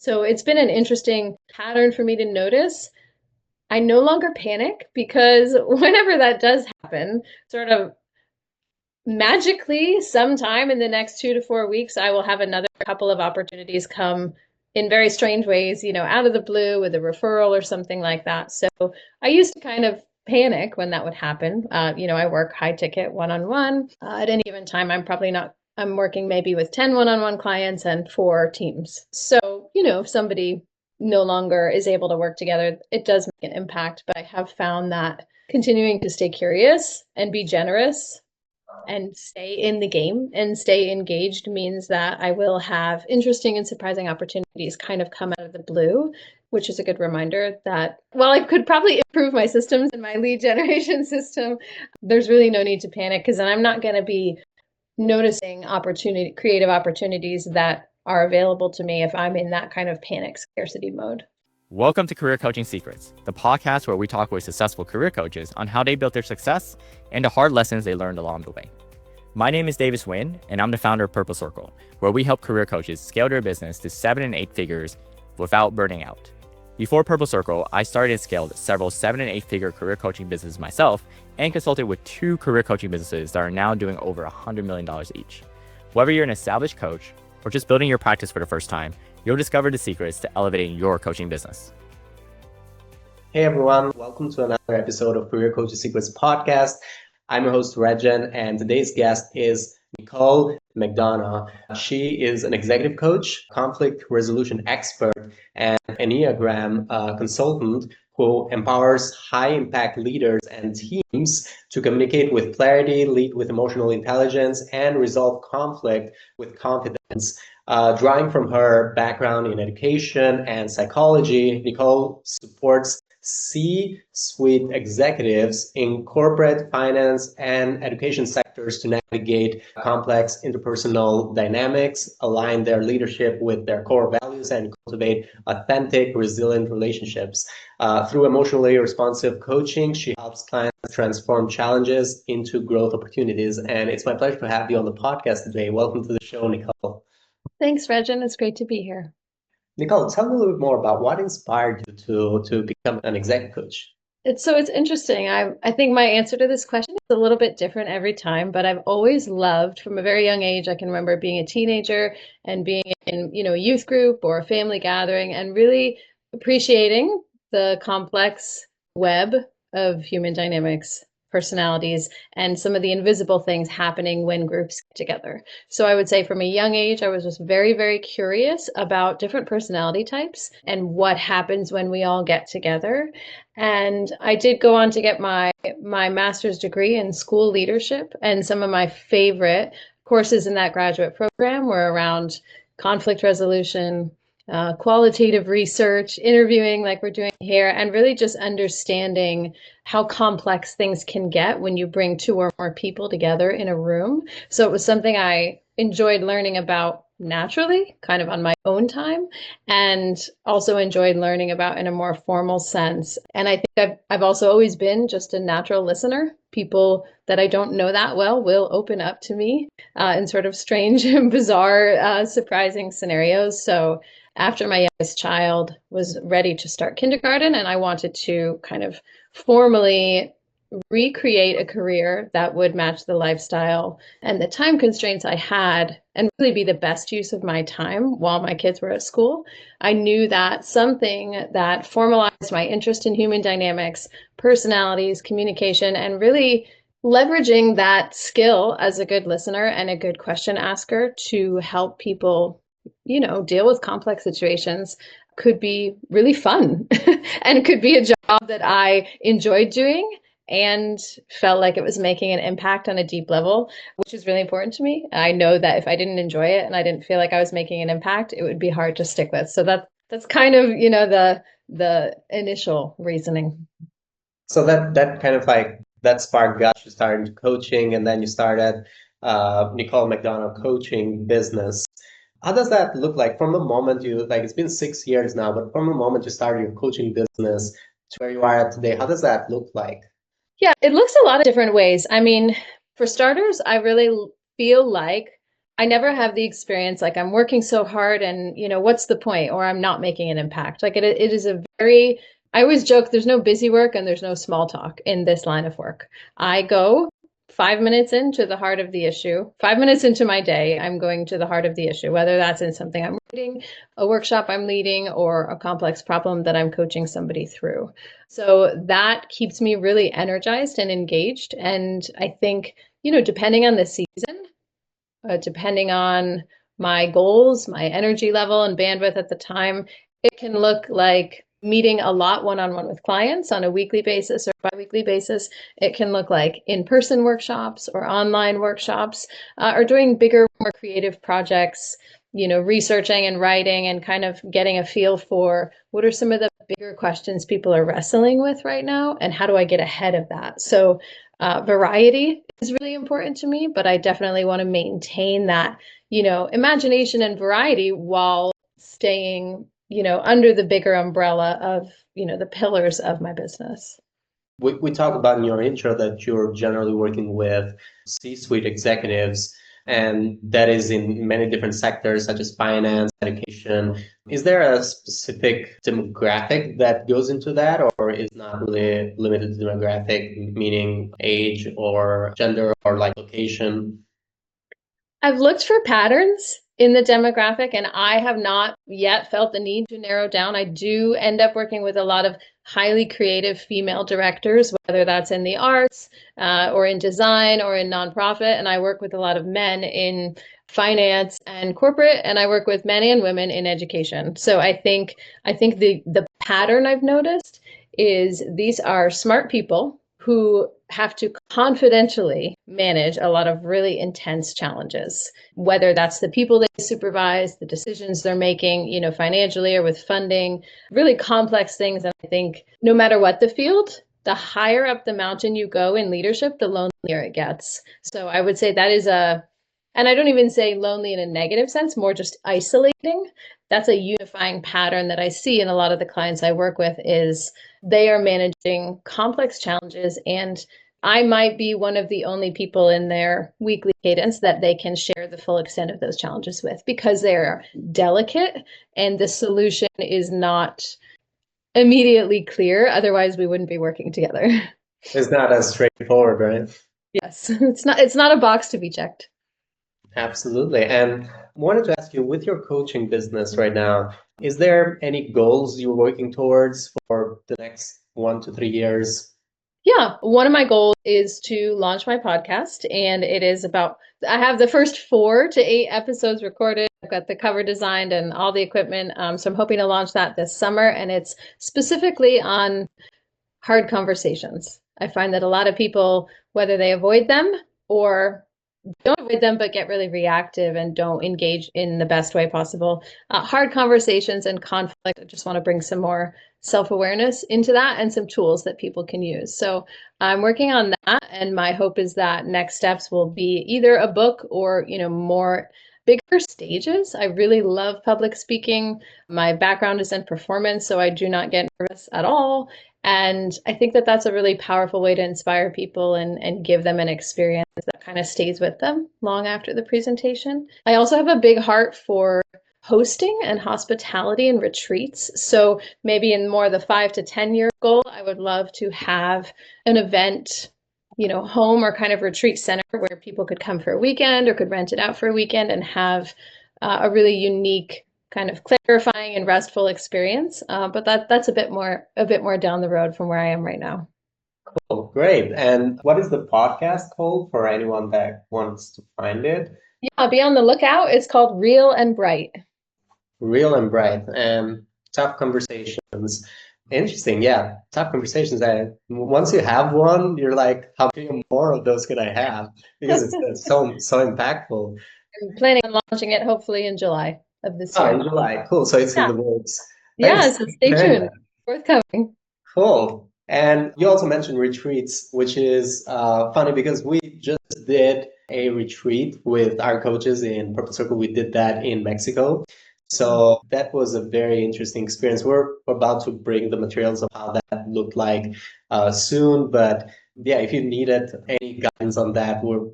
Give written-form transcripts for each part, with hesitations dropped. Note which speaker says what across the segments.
Speaker 1: So it's been an interesting pattern for me to notice. I no longer panic because whenever that does happen, sort of magically, sometime in the next 2 to 4 weeks, I will have another couple of opportunities come in very strange ways, out of the blue with a referral or something like that. So I used to kind of panic when that would happen. I work high ticket one-on-one. At any given time, I'm working maybe with 10 one-on-one clients and 4 teams. So, if somebody no longer is able to work together, it does make an impact. But I have found that continuing to stay curious and be generous and stay in the game and stay engaged means that I will have interesting and surprising opportunities kind of come out of the blue, which is a good reminder that while I could probably improve my systems and my lead generation system, there's really no need to panic because then I'm not going to be noticing creative opportunities that are available to me if I'm in that kind of panic scarcity mode.
Speaker 2: Welcome to Career Coaching Secrets, the podcast where we talk with successful career coaches on how they built their success and the hard lessons they learned along the way. My name is Davis Nguyen, and I'm the founder of Purple Circle, where we help career coaches scale their business to 7 and 8 figures without burning out. Before Purple Circle, I started and scaled several 7 and 8 figure career coaching businesses myself and consulted with 2 career coaching businesses that are now doing over $100 million each. Whether you're an established coach or just building your practice for the first time, you'll discover the secrets to elevating your coaching business.
Speaker 3: Hey everyone, welcome to another episode of Career Coaching Secrets podcast. I'm your host, Regin, and today's guest is Nicole McDonough. She is an executive coach, conflict resolution expert, and Enneagram consultant who empowers high-impact leaders and teams to communicate with clarity, lead with emotional intelligence, and resolve conflict with confidence. Drawing from her background in education and psychology, Nicole supports C-suite executives in corporate, finance, and education sectors to navigate complex interpersonal dynamics, align their leadership with their core values, and cultivate authentic, resilient relationships. Through emotionally responsive coaching, she helps clients transform challenges into growth opportunities. And it's my pleasure to have you on the podcast today. Welcome to the show, Nicole.
Speaker 1: Thanks, Regin. It's great to be here.
Speaker 3: Nicole, tell me a little bit more about what inspired you to become an executive coach.
Speaker 1: It's interesting. I think my answer to this question is a little bit different every time, but I've always loved from a very young age. I can remember being a teenager and being in, a youth group or a family gathering and really appreciating the complex web of human dynamics, personalities, and some of the invisible things happening when groups get together. So I would say from a young age, I was just very, very curious about different personality types and what happens when we all get together. And I did go on to get my master's degree in school leadership, and some of my favorite courses in that graduate program were around conflict resolution, qualitative research, interviewing like we're doing here, and really just understanding how complex things can get when you bring 2 or more people together in a room. So it was something I enjoyed learning about naturally, kind of on my own time, and also enjoyed learning about in a more formal sense. And I think I've also always been just a natural listener. People that I don't know that well will open up to me in sort of strange and bizarre, surprising scenarios. So after my youngest child was ready to start kindergarten and I wanted to kind of formally recreate a career that would match the lifestyle and the time constraints I had and really be the best use of my time while my kids were at school, I knew that something that formalized my interest in human dynamics, personalities, communication, and really leveraging that skill as a good listener and a good question asker to help people deal with complex situations could be really fun and could be a job that I enjoyed doing and felt like it was making an impact on a deep level, which is really important to me. I know that if I didn't enjoy it and I didn't feel like I was making an impact, it would be hard to stick with. So that's kind of, the initial reasoning.
Speaker 3: So that kind of like that spark got you started into coaching, and then you started Nicole McDonough coaching business. How does that look like from the moment it's been 6 years now, but from the moment you started your coaching business to where you are at today, how does that look like?
Speaker 1: Yeah, it looks a lot of different ways. I mean, for starters, I really feel like I never have the experience like I'm working so hard and, what's the point? Or I'm not making an impact. Like it is a very, I always joke, there's no busy work and there's no small talk in this line of work. I go 5 minutes into the heart of the issue, 5 minutes into my day, I'm going to the heart of the issue, whether that's in something I'm writing, a workshop I'm leading, or a complex problem that I'm coaching somebody through. So that keeps me really energized and engaged. And I think, depending on the season, depending on my goals, my energy level and bandwidth at the time, it can look like meeting a lot one-on-one with clients on a weekly basis or bi-weekly basis. It can look like in-person workshops or online workshops, or doing bigger, more creative projects, researching and writing and kind of getting a feel for what are some of the bigger questions people are wrestling with right now and how do I get ahead of that. So variety is really important to me, but I definitely want to maintain that, imagination and variety while staying, under the bigger umbrella of, the pillars of my business.
Speaker 3: We talked about in your intro that you're generally working with C-suite executives, and that is in many different sectors such as finance, education. Is there a specific demographic that goes into that, or is not really limited to demographic, meaning age or gender or like location?
Speaker 1: I've looked for patterns in the demographic, and I have not yet felt the need to narrow down. I do end up working with a lot of highly creative female directors, whether that's in the arts or in design or in nonprofit. And I work with a lot of men in finance and corporate, and I work with men and women in education. So I think the pattern I've noticed is these are smart people who have to confidentially manage a lot of really intense challenges, whether that's the people they supervise, the decisions they're making, financially or with funding, really complex things. And I think no matter what the field, the higher up the mountain you go in leadership, the lonelier it gets. So I would say that is and I don't even say lonely in a negative sense, more just isolating. That's a unifying pattern that I see in a lot of the clients I work with is they are managing complex challenges, and I might be one of the only people in their weekly cadence that they can share the full extent of those challenges with because they're delicate and the solution is not immediately clear. Otherwise, we wouldn't be working together.
Speaker 3: It's not as straightforward, right?
Speaker 1: Yes, it's not a box to be checked.
Speaker 3: Absolutely. And I wanted to ask you, with your coaching business right now, is there any goals you're working towards for the next 1 to 3 years?
Speaker 1: Yeah, one of my goals is to launch my podcast, and it is I have the first 4 to 8 episodes recorded. I've got the cover designed and all the equipment. So I'm hoping to launch that this summer, and it's specifically on hard conversations. I find that a lot of people, whether they avoid them or don't avoid them, but get really reactive and don't engage in the best way possible. Hard conversations and conflict. I just want to bring some more self-awareness into that and some tools that people can use. So I'm working on that, and my hope is that next steps will be either a book or, more bigger stages. I really love public speaking. My background is in performance, so I do not get nervous at all. And I think that that's a really powerful way to inspire people and give them an experience that kind of stays with them long after the presentation. I also have a big heart for hosting and hospitality and retreats. So maybe in more the 5 to 10 year goal, I would love to have an event, home or kind of retreat center where people could come for a weekend or could rent it out for a weekend and have a really unique kind of clarifying and restful experience. But that's a bit more down the road from where I am right now.
Speaker 3: Cool, great. And what is the podcast called for anyone that wants to find it?
Speaker 1: Yeah, be on the lookout. It's called Real and Bright.
Speaker 3: Real and Bright, and tough conversations. Interesting, yeah. Tough conversations. Once you have one, you're like, how many more of those could I have? Because it's so impactful.
Speaker 1: I'm planning on launching it hopefully in July of this year.
Speaker 3: In July. Cool. So it's in the works.
Speaker 1: Yeah,
Speaker 3: Thanks.
Speaker 1: so stay tuned. Forthcoming.
Speaker 3: Cool. And you also mentioned retreats, which is funny because we just did a retreat with our coaches in Purple Circle. We did that in Mexico. So that was a very interesting experience. We're about to bring the materials of how that looked like soon. But yeah, if you needed any guidance on that, we're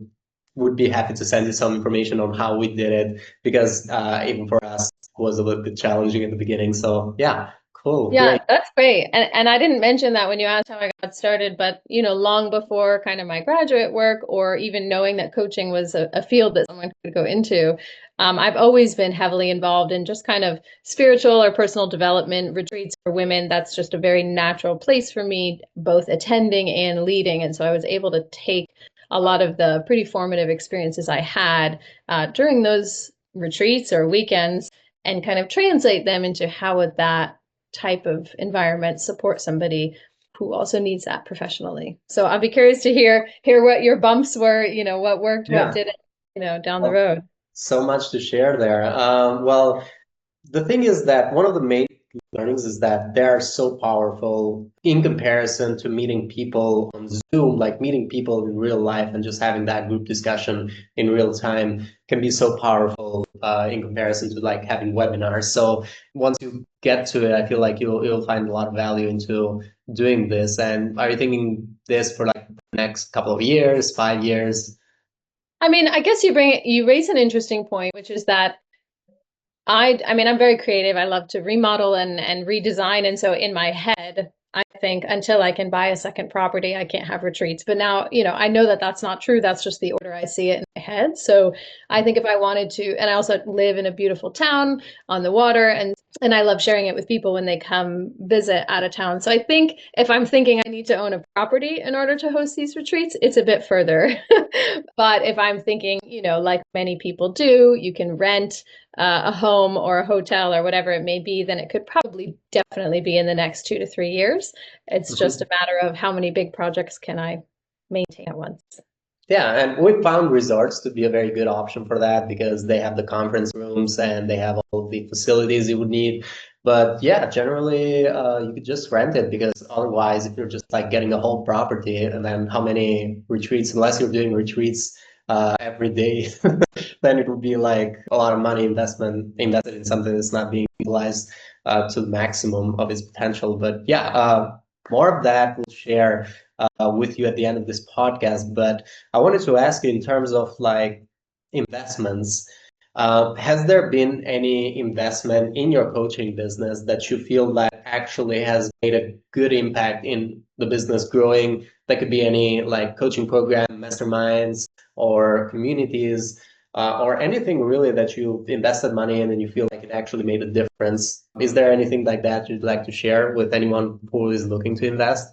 Speaker 3: would be happy to send you some information on how we did it, because even for us, it was a little bit challenging at the beginning. So yeah, cool,
Speaker 1: Yeah,
Speaker 3: great.
Speaker 1: that's great. And I didn't mention that when you asked how I got started, but long before kind of my graduate work or even knowing that coaching was a field that someone could go into, I've always been heavily involved in just kind of spiritual or personal development retreats for women. That's just a very natural place for me, both attending and leading. And so I was able to take a lot of the pretty formative experiences I had during those retreats or weekends and kind of translate them into how would that type of environment support somebody who also needs that professionally. So I'll be curious to hear what your bumps were, what worked, what
Speaker 3: Yeah.
Speaker 1: didn't, down the
Speaker 3: Well,
Speaker 1: road.
Speaker 3: so much to share there. Well, the thing is that one of the main learnings is that they are so powerful in comparison to meeting people on Zoom, like meeting people in real life and just having that group discussion in real time can be so powerful in comparison to like having webinars. So once you get to it, I feel like you'll find a lot of value into doing this. And are you thinking this for like the next couple of years, 5 years?
Speaker 1: I mean, I guess you raise an interesting point, which is that I mean, I'm very creative. I love to remodel and redesign. And so in my head, I think until I can buy a second property, I can't have retreats. But now, I know that that's not true. That's just the order I see it in my head. So I think if I wanted to, and I also live in a beautiful town on the water, and I love sharing it with people when they come visit out of town. So I think if I'm thinking I need to own a property in order to host these retreats, it's a bit further. But if I'm thinking, like many people do, you can rent a home or a hotel or whatever it may be, then it could probably definitely be in the next 2 to 3 years. It's just a matter of how many big projects can I maintain at once.
Speaker 3: Yeah, and we found resorts to be a very good option for that because they have the conference rooms and they have all the facilities you would need. But yeah, generally, you could just rent it, because otherwise, if you're just like getting a whole property, and then how many retreats, unless you're doing retreats every day, then it would be like a lot of money invested in something that's not being utilized to the maximum of its potential. But yeah, more of that we'll share with you at the end of this podcast. But I wanted to ask you in terms of like investments, has there been any investment in your coaching business that you feel that actually has made a good impact in the business growing? That could be any like coaching program, masterminds, or communities, or anything really that you invested money in and you feel like it actually made a difference. Is there anything like that you'd like to share with anyone who is looking to invest?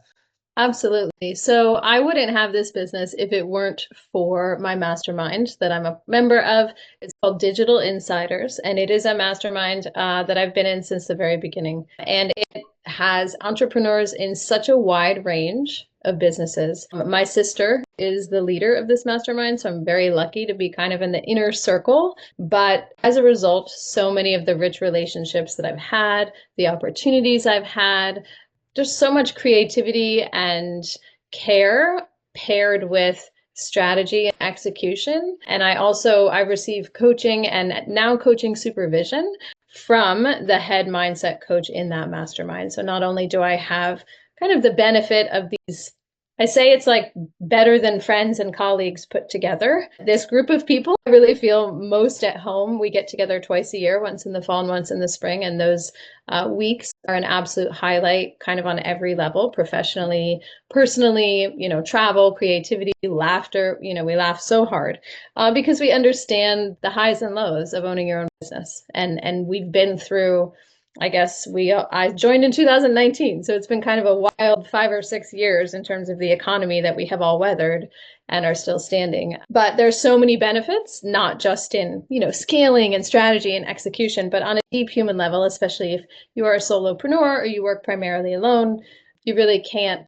Speaker 1: Absolutely. So I wouldn't have this business if it weren't for my mastermind that I'm a member of. It's called Digital Insiders, and it is a mastermind that I've been in since the very beginning. And it has entrepreneurs in such a wide range of businesses. My sister is the leader of this mastermind, so I'm very lucky to be kind of in the inner circle. But as a result, so many of the rich relationships that I've had, the opportunities I've had, there's so much creativity and care paired with strategy and execution. And I receive coaching and now coaching supervision from the head mindset coach in that mastermind. So not only do I have kind of the benefit of these, I say it's like better than friends and colleagues put together. This group of people, I really feel most at home. We get together twice a year, once in the fall and once in the spring. And those weeks are an absolute highlight kind of on every level, professionally, personally, travel, creativity, laughter. We laugh so hard because we understand the highs and lows of owning your own business. And we've been through, I guess I joined in 2019, so it's been kind of a wild 5 or 6 years in terms of the economy that we have all weathered and are still standing. But there's so many benefits, not just in, scaling and strategy and execution, but on a deep human level, especially if you are a solopreneur or you work primarily alone, you really can't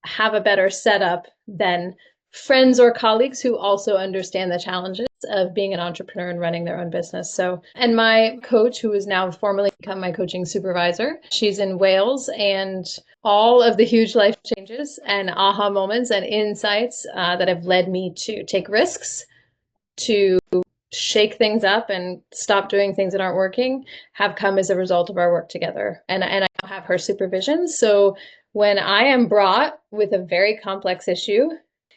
Speaker 1: have a better setup than friends or colleagues who also understand the challenges of being an entrepreneur and running their own business. So, and my coach, who has now formally become my coaching supervisor, she's in Wales, and all of the huge life changes and aha moments and insights that have led me to take risks, to shake things up and stop doing things that aren't working, have come as a result of our work together. And I now have her supervision. So when I am brought with a very complex issue,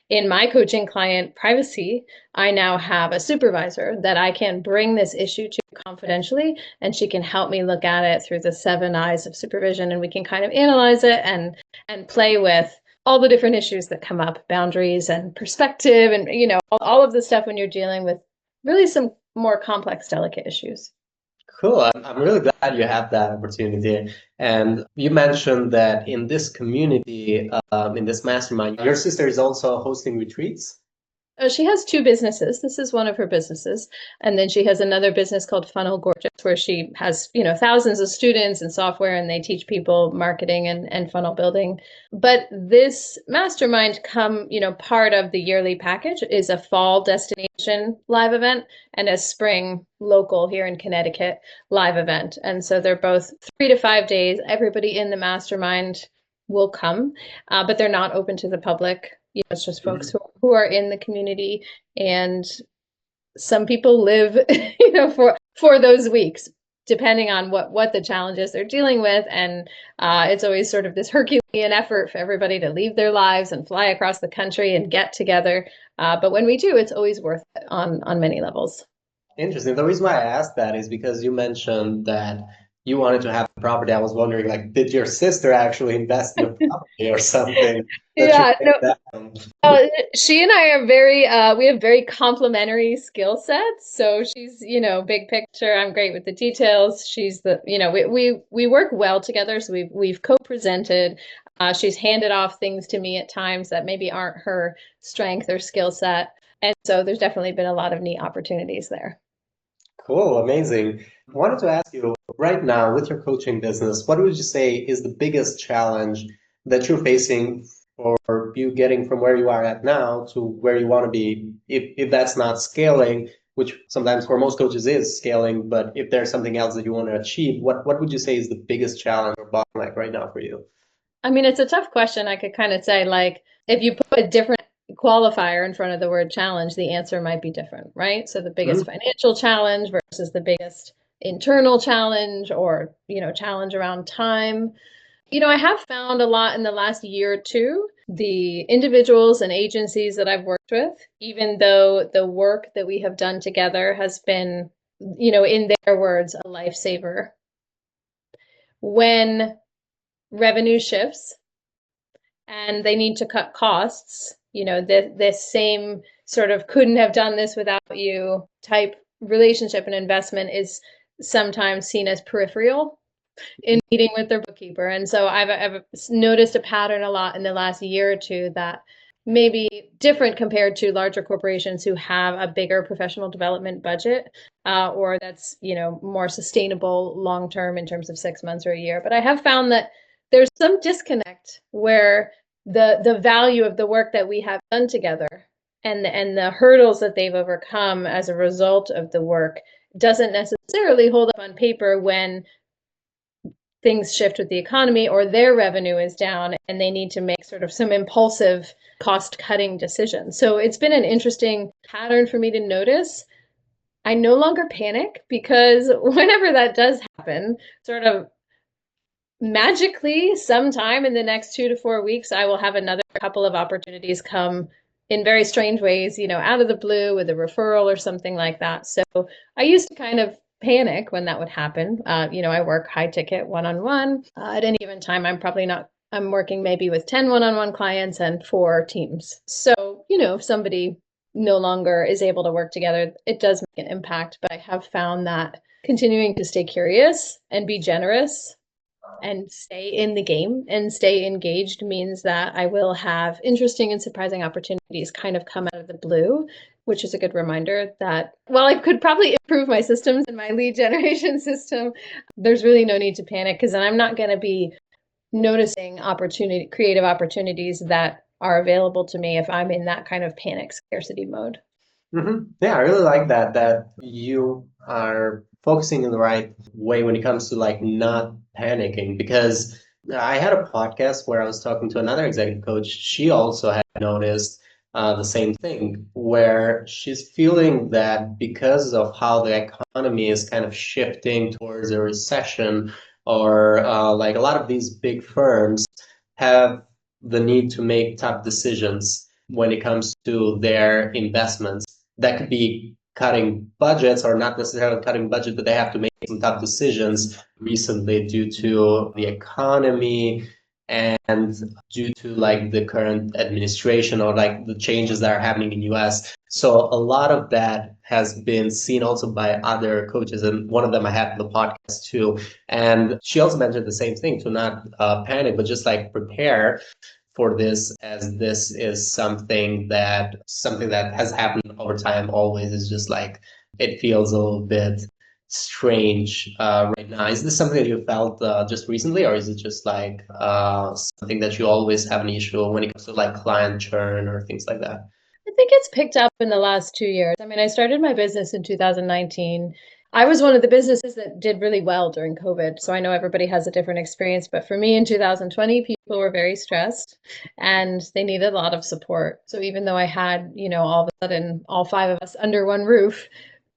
Speaker 1: in my coaching client privacy, I now have a supervisor that I can bring this issue to confidentially, and she can help me look at it through the 7 eyes of supervision, and we can kind of analyze it and play with all the different issues that come up, boundaries and perspective, and all of the stuff when you're dealing with really some more complex, delicate issues.
Speaker 3: Cool. I'm really glad you have that opportunity. And you mentioned that in this community, in this mastermind, your sister is also hosting retreats.
Speaker 1: She has 2 businesses. This is one of her businesses. And then she has another business called Funnel Gorgeous, where she has, thousands of students and software, and they teach people marketing and funnel building. But this mastermind part of the yearly package is a fall destination live event and a spring local here in Connecticut live event. And so they're both 3 to 5 days. Everybody in the mastermind will come, but they're not open to the public. It's just folks who are in the community, and some people live, for those weeks, depending on what the challenges they're dealing with. And it's always sort of this Herculean effort for everybody to leave their lives and fly across the country and get together. But when we do, it's always worth it on many levels.
Speaker 3: Interesting. The reason why I asked that is because you mentioned that you wanted to have a property. I was wondering, like, did your sister actually invest in a property or something?
Speaker 1: Yeah, no. She and I are we have very complementary skill sets. So she's, big picture. I'm great with the details. She's we work well together. So we've co-presented. She's handed off things to me at times that maybe aren't her strength or skill set. And so there's definitely been a lot of neat opportunities there.
Speaker 3: Cool, amazing. I wanted to ask you right now with your coaching business, what would you say is the biggest challenge that you're facing for you getting from where you are at now to where you want to be? If that's not scaling, which sometimes for most coaches is scaling, but if there's something else that you want to achieve, what would you say is the biggest challenge or bottleneck right now for you?
Speaker 1: I mean, it's a tough question. I could kind of say, like, if you put a different qualifier in front of the word challenge, the answer might be different, right? So the biggest financial challenge versus the biggest internal challenge, or, challenge around time. I have found a lot in the last year or two, the individuals and agencies that I've worked with, even though the work that we have done together has been, in their words, a lifesaver. When revenue shifts and they need to cut costs, this same sort of couldn't have done this without you type relationship and investment is sometimes seen as peripheral in meeting with their bookkeeper. And so I've noticed a pattern a lot in the last year or two that may be different compared to larger corporations who have a bigger professional development budget, or that's, more sustainable long-term in terms of 6 months or a year. But I have found that there's some disconnect where the value of the work that we have done together and the hurdles that they've overcome as a result of the work doesn't necessarily hold up on paper when things shift with the economy or their revenue is down and they need to make sort of some impulsive cost-cutting decisions. So it's been an interesting pattern for me to notice. I no longer panic, because whenever that does happen, sort of magically, sometime in the next 2 to 4 weeks, I will have another couple of opportunities come in very strange ways, out of the blue with a referral or something like that. So I used to kind of panic when that would happen. I work high ticket one-on-one. At any given time, I'm working maybe with 10 one-on-one clients and 4 teams. So, if somebody no longer is able to work together, it does make an impact. But I have found that continuing to stay curious and be generous and stay in the game and stay engaged means that I will have interesting and surprising opportunities kind of come out of the blue, which is a good reminder that while I could probably improve my systems and my lead generation system, there's really no need to panic, because then I'm not going to be noticing creative opportunities that are available to me if I'm in that kind of panic scarcity mode.
Speaker 3: Yeah, I really like that you are focusing in the right way when it comes to like not panicking, because I had a podcast where I was talking to another executive coach. She also had noticed the same thing, where she's feeling that because of how the economy is kind of shifting towards a recession, or like a lot of these big firms have the need to make tough decisions. when it comes to their investments. That could be cutting budgets, or not necessarily cutting budget, but they have to make some tough decisions recently due to the economy and due to like the current administration, or like the changes that are happening in US. So a lot of that has been seen also by other coaches, and one of them I had on the podcast too. And she also mentioned the same thing, to not panic, but just like prepare for this, as this is something that has happened over time always. Is just like, it feels a little bit strange right now. Is this something that you felt just recently, or is it just like something that you always have an issue when it comes to like client churn or things like that?
Speaker 1: I think it's picked up in the last 2 years. I mean, I started my business in 2019. I was one of the businesses that did really well during COVID. So I know everybody has a different experience, but for me in 2020, people were very stressed and they needed a lot of support. So even though I had, all of a sudden all five of us under one roof,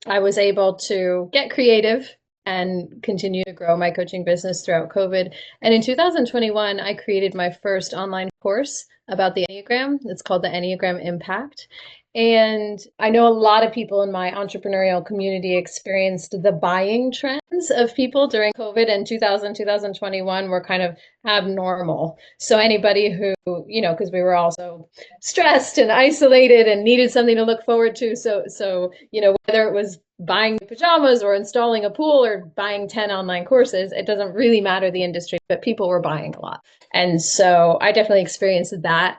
Speaker 1: I was able to get creative and continue to grow my coaching business throughout COVID. And in 2021, I created my first online course about the Enneagram. It's called the Enneagram Impact. And I know a lot of people in my entrepreneurial community experienced the buying trends of people during COVID, and 2021 were kind of abnormal. So anybody who, because we were also stressed and isolated and needed something to look forward to. So, whether it was buying pajamas or installing a pool or buying 10 online courses, it doesn't really matter the industry, but people were buying a lot. And so I definitely experienced that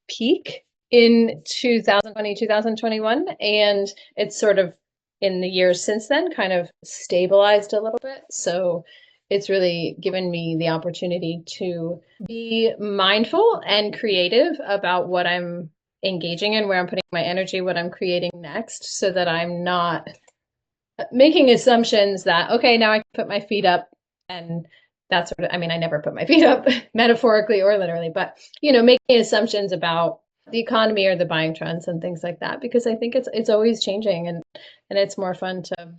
Speaker 1: peak in 2020, 2021. And it's sort of in the years since then kind of stabilized a little bit. So it's really given me the opportunity to be mindful and creative about what I'm engaging in, where I'm putting my energy, what I'm creating next, so that I'm not making assumptions that, okay, now I can put my feet up. And that's sort of, I mean, I never put my feet up metaphorically or literally, but, making assumptions about the economy or the buying trends and things like that, because I think it's always changing, and it's more fun to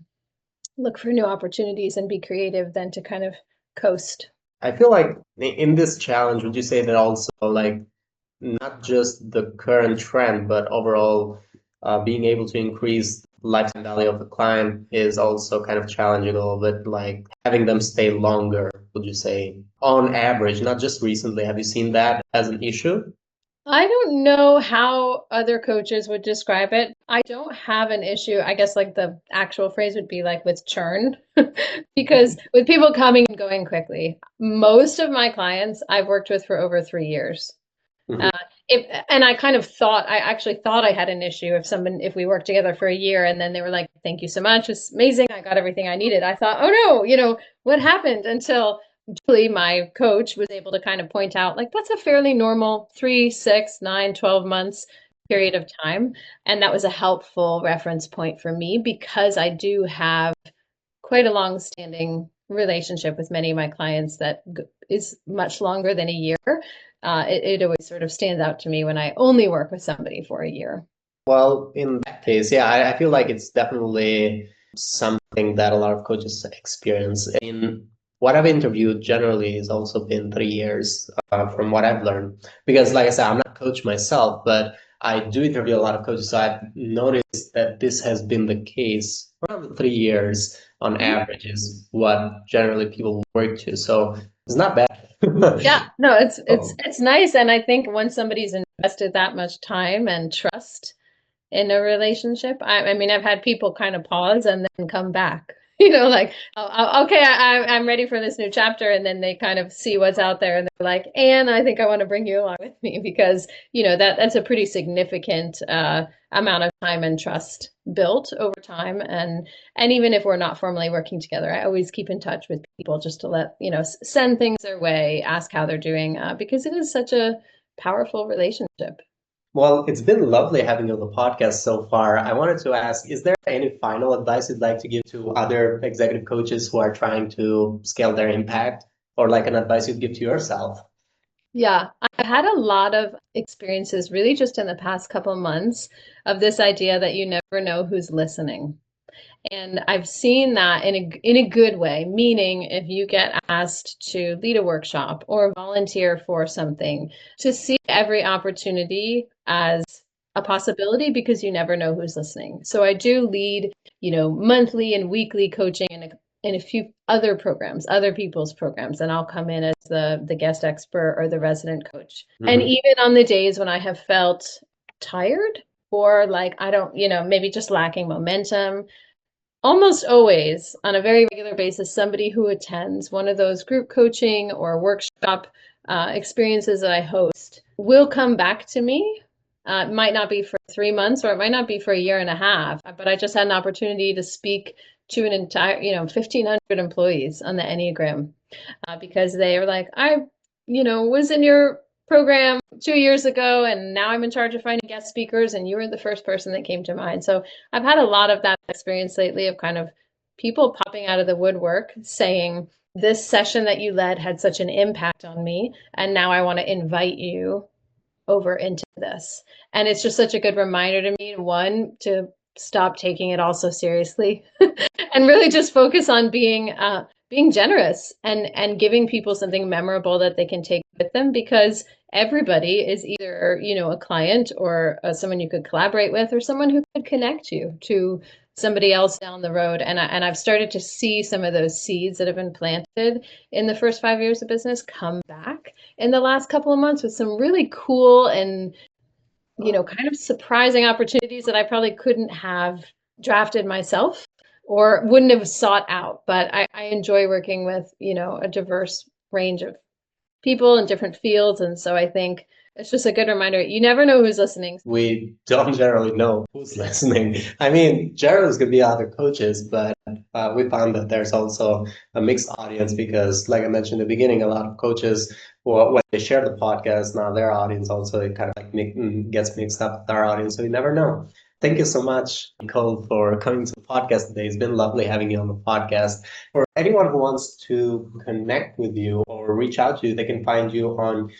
Speaker 1: look for new opportunities and be creative than to kind of coast.
Speaker 3: I feel like in this challenge, would you say that also like not just the current trend, but overall being able to increase lifetime value of the client is also kind of challenging a little bit, like having them stay longer, would you say, on average, not just recently? Have you seen that as an issue?
Speaker 1: I don't know how other coaches would describe it. I don't have an issue. I guess like the actual phrase would be like with churn, because with people coming and going quickly, most of my clients I've worked with for over 3 years.
Speaker 3: Mhm.
Speaker 1: And I actually thought I had an issue if we worked together for a year and then they were like, thank you so much, it's amazing, I got everything I needed. I thought, oh no, what happened? Until Julie, my coach, was able to kind of point out, like, that's a fairly normal 3, 6, 9, 12 months period of time. And that was a helpful reference point for me, because I do have quite a long-standing relationship with many of my clients that is much longer than a year. It always sort of stands out to me when I only work with somebody for a year.
Speaker 3: Well, in that case, yeah, I feel like it's definitely something that a lot of coaches experience. In what I've interviewed, generally, has also been 3 years from what I've learned. Because, like I said, I'm not a coach myself, but I do interview a lot of coaches. So I've noticed that this has been the case. Around 3 years on average is what generally people work to. So it's not bad.
Speaker 1: Yeah, no, it's
Speaker 3: Oh.
Speaker 1: it's nice, and I think when somebody's invested that much time and trust in a relationship, I mean, I've had people kind of pause and then come back. Like, okay, I'm ready for this new chapter, and then they kind of see what's out there, and they're like, and I think I want to bring you along with me, because that's a pretty significant amount of time and trust built over time, and even if we're not formally working together, I always keep in touch with people just to let send things their way, ask how they're doing, because it is such a powerful relationship.
Speaker 3: Well, it's been lovely having you on the podcast so far. I wanted to ask, is there any final advice you'd like to give to other executive coaches who are trying to scale their impact, or like an advice you'd give to yourself?
Speaker 1: Yeah, I've had a lot of experiences really just in the past couple of months of this idea that you never know who's listening. And I've seen that in a good way, meaning if you get asked to lead a workshop or volunteer for something, to see every opportunity as a possibility because you never know who's listening. So I do lead, monthly and weekly coaching in a few other programs, other people's programs, and I'll come in as the guest expert or the resident coach. And even on the days when I have felt tired or like I don't, maybe just lacking momentum, almost always on a very regular basis, somebody who attends one of those group coaching or workshop experiences that I host will come back to me. It might not be for 3 months or it might not be for a year and a half, but I just had an opportunity to speak to an entire, 1,500 employees on the Enneagram because they are like, I, was in your program 2 years ago and now I'm in charge of finding guest speakers and you were the first person that came to mind. So I've had a lot of that experience lately of kind of people popping out of the woodwork saying, this session that you led had such an impact on me and now I want to invite you over into this. And it's just such a good reminder to me, one, to stop taking it all so seriously and really just focus on being generous and giving people something memorable that they can take with them, because everybody is either, a client or someone you could collaborate with or someone who could connect you to somebody else down the road. And I've started to see some of those seeds that have been planted in the first 5 years of business come back in the last couple of months with some really cool and, kind of surprising opportunities that I probably couldn't have drafted myself or wouldn't have sought out. But I enjoy working with, a diverse range of people in different fields. And so I think it's just a good reminder. You never know who's listening.
Speaker 3: We don't generally know who's listening. I mean, generally could be other coaches, but we found that there's also a mixed audience because, like I mentioned in the beginning, a lot of coaches, when they share the podcast, now their audience also kind of like gets mixed up with our audience. So you never know. Thank you so much, Nicole, for coming to the podcast today. It's been lovely having you on the podcast. For anyone who wants to connect with you or reach out to you, they can find you on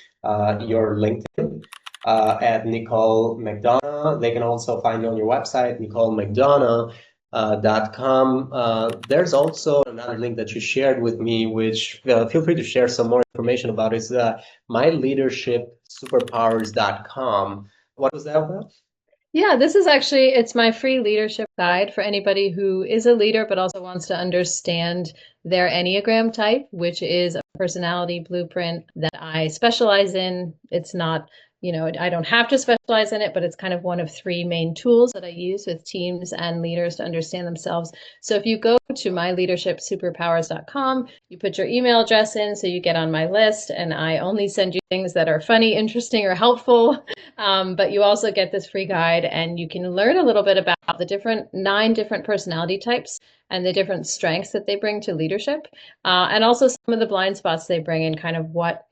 Speaker 3: your LinkedIn at Nicole McDonough. They can also find you on your website, NicoleMcDonough.com. There's also another link that you shared with me, which feel free to share some more information about. It's myleadershipsuperpowers.com. What was that about?
Speaker 1: Yeah, this is actually, it's my free leadership guide for anybody who is a leader, but also wants to understand their Enneagram type, which is a personality blueprint that I specialize in. It's not, I don't have to specialize in it, but it's kind of one of 3 main tools that I use with teams and leaders to understand themselves. So if you go to myleadershipsuperpowers.com, you put your email address in so you get on my list, and I only send you things that are funny, interesting, or helpful. But you also get this free guide and you can learn a little bit about the 9 different personality types and the different strengths that they bring to leadership, and also some of the blind spots they bring and kind of what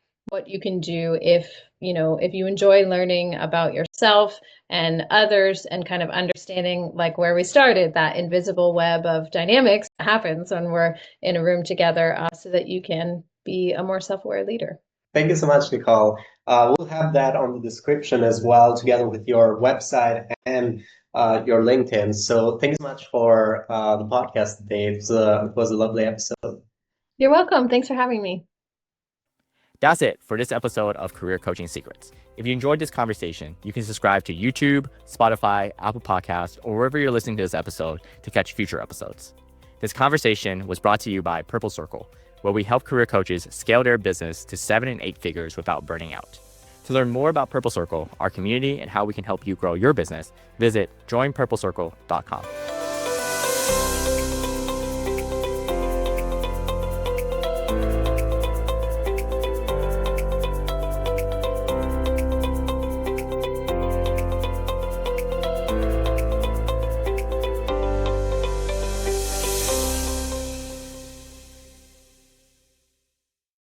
Speaker 1: you can do if you enjoy learning about yourself and others and kind of understanding, like where we started, that invisible web of dynamics that happens when we're in a room together, so that you can be a more self-aware leader.
Speaker 3: Thank you so much, Nicole. We'll have that on the description as well, together with your website and your LinkedIn. So thank you so much for the podcast today. It was a lovely episode.
Speaker 1: You're welcome. Thanks for having me.
Speaker 2: That's it for this episode of Career Coaching Secrets. If you enjoyed this conversation, you can subscribe to YouTube, Spotify, Apple Podcasts, or wherever you're listening to this episode to catch future episodes. This conversation was brought to you by Purple Circle, where we help career coaches scale their business to 7 and 8 figures without burning out. To learn more about Purple Circle, our community, and how we can help you grow your business, visit joinpurplecircle.com.